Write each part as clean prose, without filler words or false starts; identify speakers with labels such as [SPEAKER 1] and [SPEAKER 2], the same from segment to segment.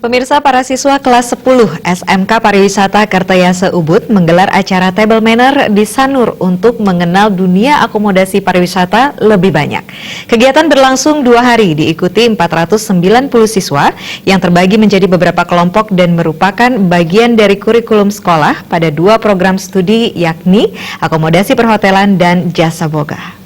[SPEAKER 1] Pemirsa, para siswa kelas 10 SMK Pariwisata Kertayasa Ubud menggelar acara table manner di Sanur untuk mengenal dunia akomodasi pariwisata lebih banyak. Kegiatan berlangsung 2 hari, diikuti 490 siswa yang terbagi menjadi beberapa kelompok dan merupakan bagian dari kurikulum sekolah pada 2 program studi, yakni akomodasi perhotelan dan jasa boga.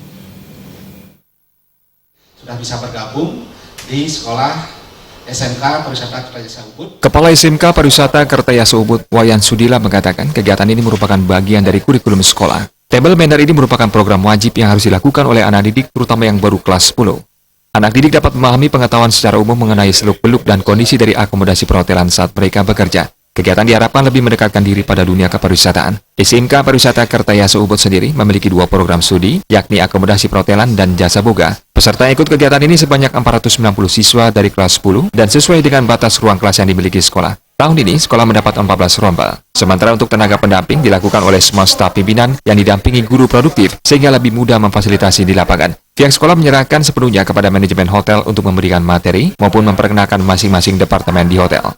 [SPEAKER 2] Sudah bisa bergabung di sekolah SMK Pariwisata Kertayasa Ubud.
[SPEAKER 3] Kepala SMK Pariwisata Kertayasa Ubud, Wayan Sudila, mengatakan kegiatan ini merupakan bagian dari kurikulum sekolah. Table manner ini merupakan program wajib yang harus dilakukan oleh anak didik, terutama yang baru kelas 10. Anak didik dapat memahami pengetahuan secara umum mengenai seluk-beluk dan kondisi dari akomodasi perhotelan saat mereka bekerja. Kegiatan diharapkan lebih mendekatkan diri pada dunia kepariwisataan. SMK Pariwisata Kertayasa Ubud sendiri memiliki 2 program studi, yakni akomodasi perhotelan dan jasa boga. Peserta yang ikut kegiatan ini sebanyak 490 siswa dari kelas 10 dan sesuai dengan batas ruang kelas yang dimiliki sekolah. Tahun ini, sekolah mendapat 14 rombel. Sementara untuk tenaga pendamping dilakukan oleh semua staf pimpinan yang didampingi guru produktif sehingga lebih mudah memfasilitasi di lapangan. Pihak sekolah menyerahkan sepenuhnya kepada manajemen hotel untuk memberikan materi maupun memperkenalkan masing-masing departemen di hotel.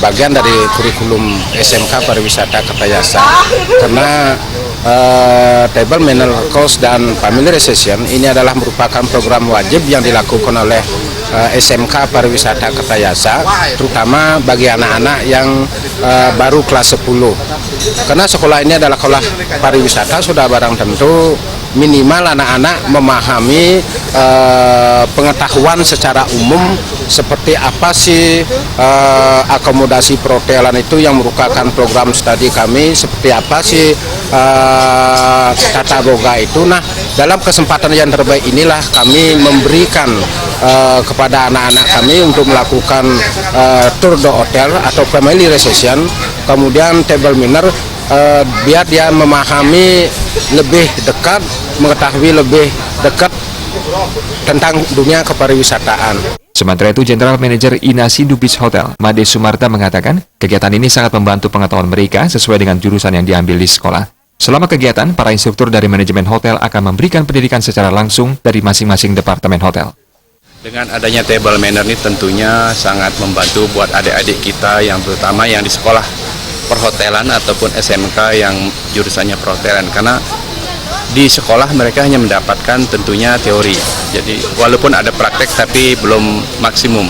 [SPEAKER 2] Bagian dari kurikulum SMK Pariwisata Kertayasa, karena table manner course dan family recession ini adalah merupakan program wajib yang dilakukan oleh SMK Pariwisata Kertayasa, terutama bagi anak-anak yang baru kelas 10. Karena sekolah ini adalah sekolah pariwisata, sudah barang tentu minimal anak-anak memahami pengetahuan secara umum seperti apa sih akomodasi perhotelan itu yang merupakan program studi kami, seperti apa sih tata boga itu. Nah, dalam kesempatan yang terbaik inilah kami memberikan kepada anak-anak kami untuk melakukan tour de hotel atau family recession, kemudian table manner, biar dia memahami lebih dekat, mengetahui lebih dekat tentang dunia kepariwisataan.
[SPEAKER 3] Sementara itu, General Manager Inasi Dubis Hotel, Made Sumarta, mengatakan kegiatan ini sangat membantu pengetahuan mereka sesuai dengan jurusan yang diambil di sekolah. Selama kegiatan, para instruktur dari manajemen hotel akan memberikan pendidikan secara langsung dari masing-masing departemen hotel.
[SPEAKER 4] Dengan adanya table manner ini tentunya sangat membantu buat adik-adik kita yang terutama yang di sekolah perhotelan ataupun SMK yang jurusannya perhotelan, karena di sekolah mereka hanya mendapatkan tentunya teori, jadi walaupun ada praktek tapi belum maksimum.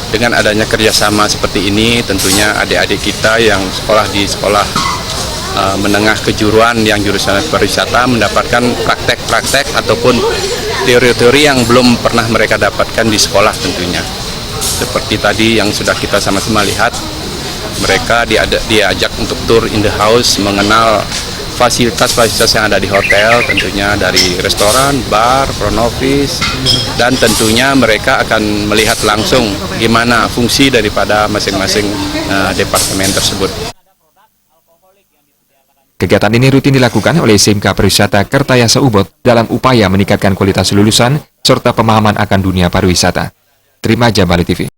[SPEAKER 4] Dengan adanya kerjasama seperti ini tentunya adik-adik kita yang sekolah di sekolah menengah kejuruan yang jurusan pariwisata mendapatkan praktek-praktek ataupun teori-teori yang belum pernah mereka dapatkan di sekolah tentunya. Seperti tadi yang sudah kita sama-sama lihat, mereka diajak untuk tour in the house, mengenal fasilitas-fasilitas yang ada di hotel, tentunya dari restoran, bar, front office, dan tentunya mereka akan melihat langsung gimana fungsi daripada masing-masing departemen tersebut.
[SPEAKER 3] Kegiatan ini rutin dilakukan oleh SMK Pariwisata Kertayasa Ubud dalam upaya meningkatkan kualitas lulusan serta pemahaman akan dunia pariwisata. Terima Jabali TV.